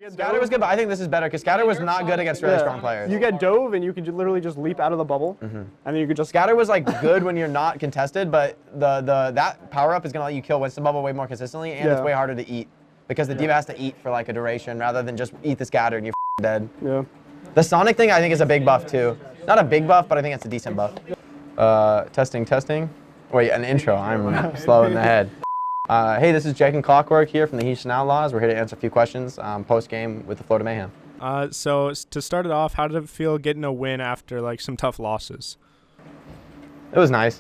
Scatter was good, but I think this is better because Scatter was not good against really strong players. You get dove and you could literally just leap out of the bubble, and then you could just. Scatter was like good when you're not contested, but that power up is gonna let you kill Winston Bubble way more consistently, and it's way harder to eat because the diva has to eat for like a duration rather than just eat the Scatter and you're dead. Yeah. The Sonic thing I think is a big buff too. Not a big buff, but I think it's a decent buff. Testing. Wait, an intro. I'm slow in the head. Hey, this is Jake and Clockwork here from the Houston Outlaws. We're here to answer a few questions post-game with the Florida Mayhem. So to start it off, how did it feel getting a win after like some tough losses? It was nice.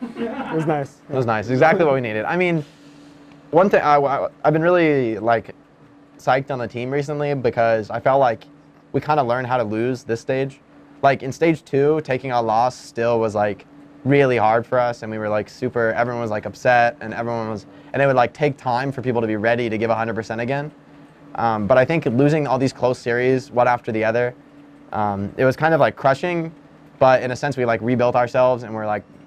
It was nice. It was nice. Exactly what we needed. I mean, one thing I've been really like psyched on the team recently because I felt like we kind of learned how to lose this stage. Like in stage 2, taking a loss still was like really hard for us, and we were like everyone was like upset, and it would like take time for people to be ready to give 100% again. But I think losing all these close series one after the other, it was kind of like crushing, but in a sense we like rebuilt ourselves, and we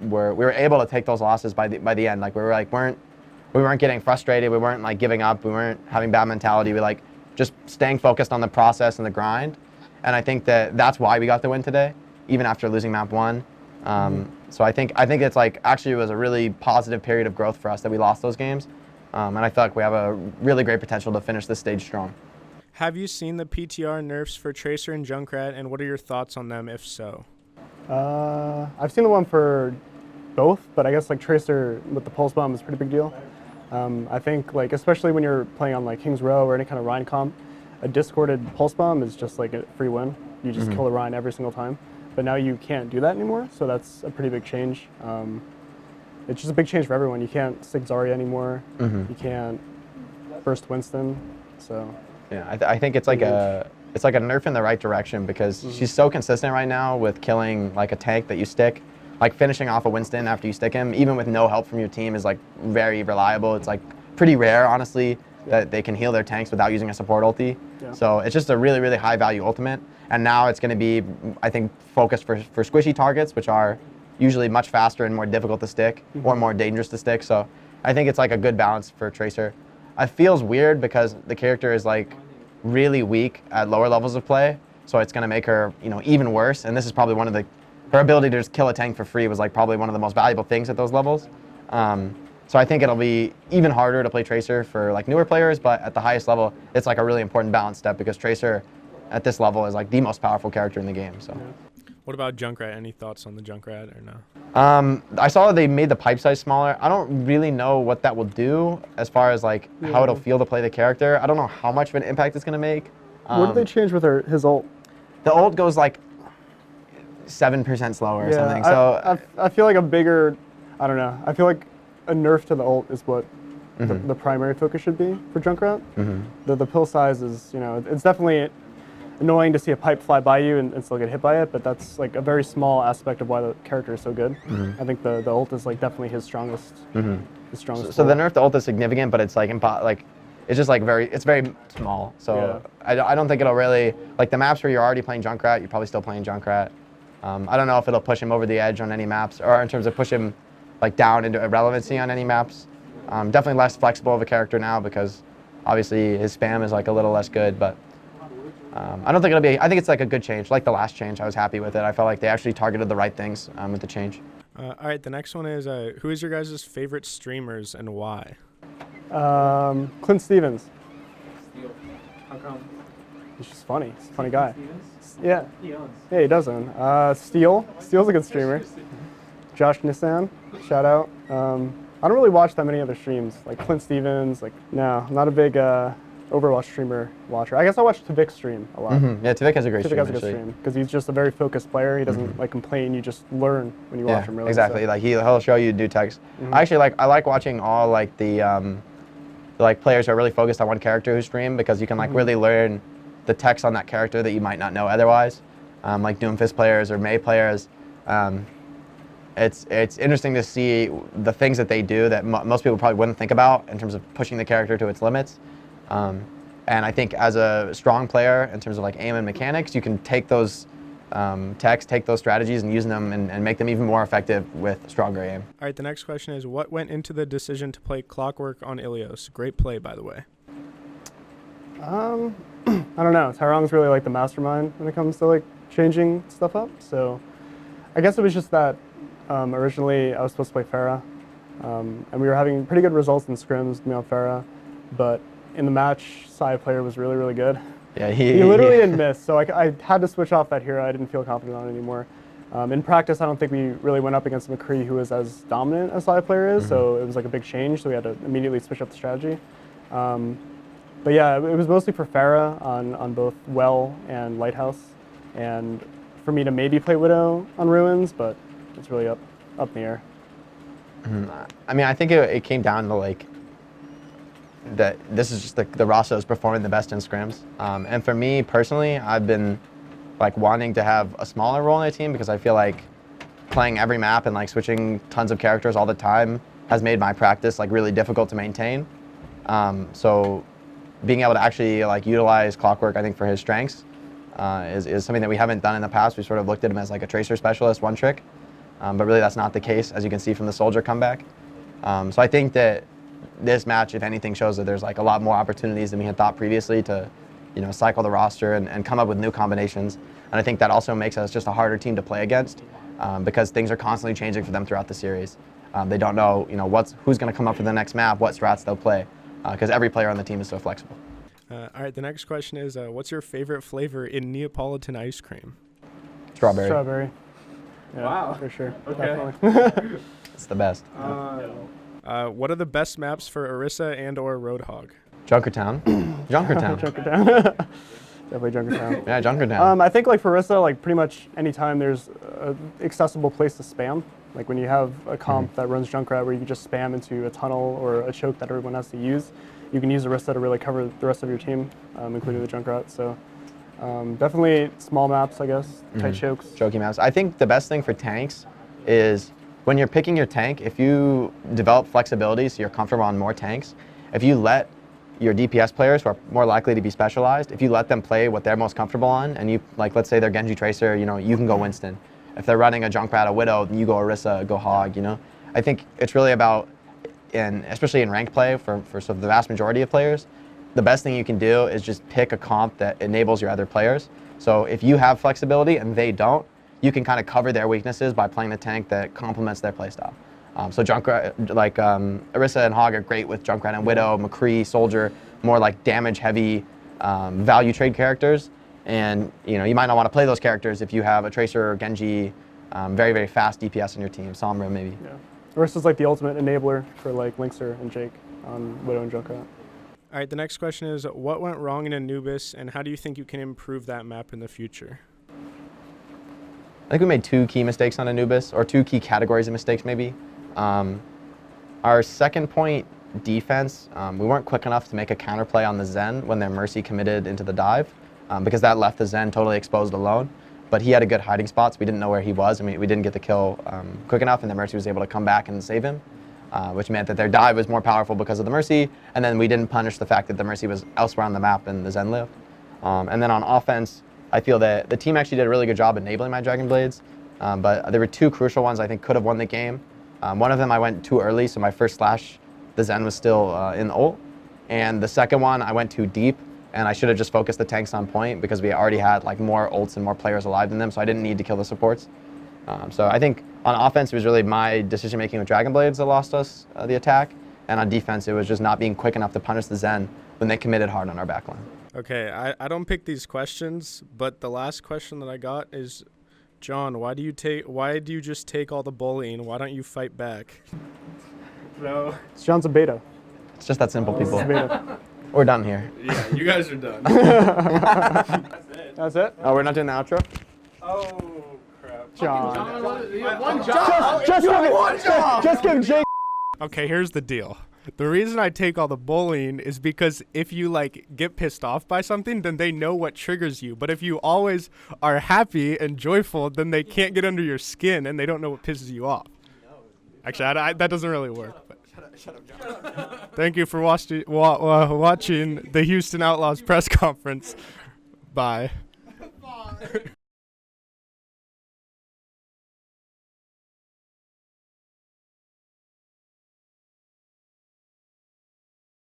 were able to take those losses by the end. Like we weren't getting frustrated, we weren't like giving up, we weren't having bad mentality, we like just staying focused on the process and the grind. And I think that's why we got the win today, even after losing map 1. So I think it's like actually it was a really positive period of growth for us that we lost those games, and I feel like we have a really great potential to finish this stage strong. Have you seen the PTR nerfs for Tracer and Junkrat, and what are your thoughts on them if so? I've seen the one for both, but I guess like Tracer with the pulse bomb is a pretty big deal. I think like especially when you're playing on like King's Row or any kind of Rhine comp, a discorded pulse bomb is just like a free win. You just kill the Rhine every single time. But now you can't do that anymore, so that's a pretty big change. It's just a big change for everyone. You can't stick Zarya anymore. You can't burst Winston. So yeah, I think it's like a nerf in the right direction because she's so consistent right now with killing like a tank that you stick. Like finishing off a Winston after you stick him, even with no help from your team, is like very reliable. It's like pretty rare, honestly, that they can heal their tanks without using a support ulti. Yeah. So it's just a really, really high value ultimate. And now it's going to be, I think, focused for squishy targets, which are usually much faster and more difficult to stick or more dangerous to stick. So I think it's like a good balance for Tracer. It feels weird because the character is like really weak at lower levels of play. So it's going to make her, even worse. And this is probably her ability to just kill a tank for free was like probably one of the most valuable things at those levels. So I think it'll be even harder to play Tracer for like newer players, but at the highest level, it's like a really important balance step because Tracer at this level is like the most powerful character in the game. So, what about Junkrat? Any thoughts on the Junkrat or no? I saw they made the pipe size smaller. I don't really know what that will do as far as like how it'll feel to play the character. I don't know how much of an impact it's gonna make. What did they change with his ult? The ult goes like 7% slower or something. So I feel like I don't know. I feel like a nerf to the ult is what the primary focus should be for Junkrat. The pill size is, it's definitely annoying to see a pipe fly by you and still get hit by it, but that's like a very small aspect of why the character is so good. I think the ult is like definitely his strongest. His strongest. So the nerf to ult is significant, but it's like it's just like it's very small. So I don't think it'll really like the maps where you're already playing Junkrat. You're probably still playing Junkrat. I don't know if it'll push him over the edge on any maps, or in terms of push him like down into irrelevancy on any maps. Definitely less flexible of a character now because obviously his spam is like a little less good, but I don't think it'll be. I think it's like a good change. Like the last change, I was happy with it. I felt like they actually targeted the right things with the change. All right, the next one is who is your guys' favorite streamers and why? Clint Stevens. How come? He's just funny. He's a funny guy. Yeah. Yeah, he does own. Steel's a good streamer. Josh Nissan, shout out. I don't really watch that many other streams, like Clint Stevens. Like, no, I'm not a big Overwatch streamer watcher. I guess I watch Tavik stream a lot. Yeah, Tavik has a great stream. Tavik has a good stream because he's just a very focused player. He doesn't like complain. You just learn when you watch him. Really. Exactly. So. Like he'll show you new text. I like watching all like the players who are really focused on one character who stream because you can like really learn the text on that character that you might not know otherwise. Like Doomfist players or May players. It's interesting to see the things that they do that most people probably wouldn't think about in terms of pushing the character to its limits. And I think as a strong player, in terms of like aim and mechanics, you can take those techs, take those strategies and use them and make them even more effective with stronger aim. All right, the next question is, what went into the decision to play Clockwork on Ilios? Great play, by the way. I don't know. Tyrong's really like the mastermind when it comes to like changing stuff up. So I guess it was just that originally I was supposed to play Pharah, and we were having pretty good results in scrims with me on Pharah, but in the match, Sai player was really, really good. Yeah, he literally didn't miss, so I had to switch off that hero. I didn't feel confident on it anymore. In practice, I don't think we really went up against McCree, who is as dominant as Sai player is, so it was like a big change, so we had to immediately switch up the strategy. But yeah, it was mostly for Pharah on both Well and Lighthouse, and for me to maybe play Widow on Ruins, but it's really up in the air. I mean, I think it came down to like that this is just the roster is performing the best in scrims. And for me personally, I've been like wanting to have a smaller role in the team because I feel like playing every map and like switching tons of characters all the time has made my practice like really difficult to maintain. So being able to actually like utilize Clockwork, I think, for his strengths is something that we haven't done in the past. We sort of looked at him as like a tracer specialist, one trick, but really that's not the case, as you can see from the Soldier comeback. So I think that this match, if anything, shows that there's like a lot more opportunities than we had thought previously to, you know, cycle the roster and come up with new combinations. And I think that also makes us just a harder team to play against because things are constantly changing for them throughout the series. They don't know, you know, who's going to come up for the next map, what strats they'll play, because every player on the team is so flexible. All right, the next question is, what's your favorite flavor in Neapolitan ice cream? Strawberry. Strawberry. Yeah, Wow. for sure. Okay. Definitely. It's the best. What are the best maps for Orisa and or Roadhog? Junkertown. Junkertown. Junkertown. Definitely Junkertown. Yeah, Junkertown. I think like for Orisa, like pretty much anytime there's an accessible place to spam, like when you have a comp that runs Junkrat where you can just spam into a tunnel or a choke that everyone has to use, you can use Orisa to really cover the rest of your team, including the Junkrat. So definitely small maps, I guess, tight chokes. Choky maps. I think the best thing for tanks is when you're picking your tank, if you develop flexibility so you're comfortable on more tanks, if you let your DPS players who are more likely to be specialized, if you let them play what they're most comfortable on, and you, like, let's say they're Genji Tracer, you know, you can go Winston. If they're running a Junkrat, a Widow, then you go Orisa, go Hog, you know? I think it's really about, especially in ranked play for sort of the vast majority of players, the best thing you can do is just pick a comp that enables your other players. So if you have flexibility and they don't, you can kind of cover their weaknesses by playing the tank that complements their playstyle. So Junkrat, like Orisa and Hog are great with Junkrat and Widow, McCree, Soldier, more like damage-heavy value trade characters. And you know, you might not want to play those characters if you have a Tracer or Genji, very, very fast DPS on your team. Sombra maybe. Yeah. Orisa's like the ultimate enabler for like Linkser and Jake on Widow and Junkrat. All right, the next question is, what went wrong in Anubis, and how do you think you can improve that map in the future? I think we made two key mistakes on Anubis, or two key categories of mistakes maybe. Our second point defense, we weren't quick enough to make a counterplay on the Zen when their Mercy committed into the dive, because that left the Zen totally exposed alone. But he had a good hiding spot, so we didn't know where he was, and we didn't get the kill quick enough, and the Mercy was able to come back and save him, which meant that their dive was more powerful because of the Mercy, and then we didn't punish the fact that the Mercy was elsewhere on the map and the Zen lived. And then on offense, I feel that the team actually did a really good job enabling my Dragon Blades, but there were two crucial ones I think could have won the game. One of them I went too early, so my first slash, the Zen was still in ult. And the second one, I went too deep, and I should have just focused the tanks on point because we already had like more ults and more players alive than them, so I didn't need to kill the supports. So I think on offense, it was really my decision-making with Dragon Blades that lost us the attack, and on defense, it was just not being quick enough to punish the Zen when they committed hard on our backline. Okay, I don't pick these questions, but the last question that I got is, John, why do you just take all the bullying? Why don't you fight back? No. John's a beta. It's just that simple, people. He's a beta. We're done here. Yeah, you guys are done. That's it. That's it? Oh, we're not doing the outro? Oh, crap. John. One job. Just give Jake. Okay, here's the deal. The reason I take all the bullying is because if you like get pissed off by something, then they know what triggers you. But if you always are happy and joyful, then they can't get under your skin and they don't know what pisses you off. Actually, that doesn't really work. But. Shut up, John. Thank you for watching the Houston Outlaws press conference. Bye.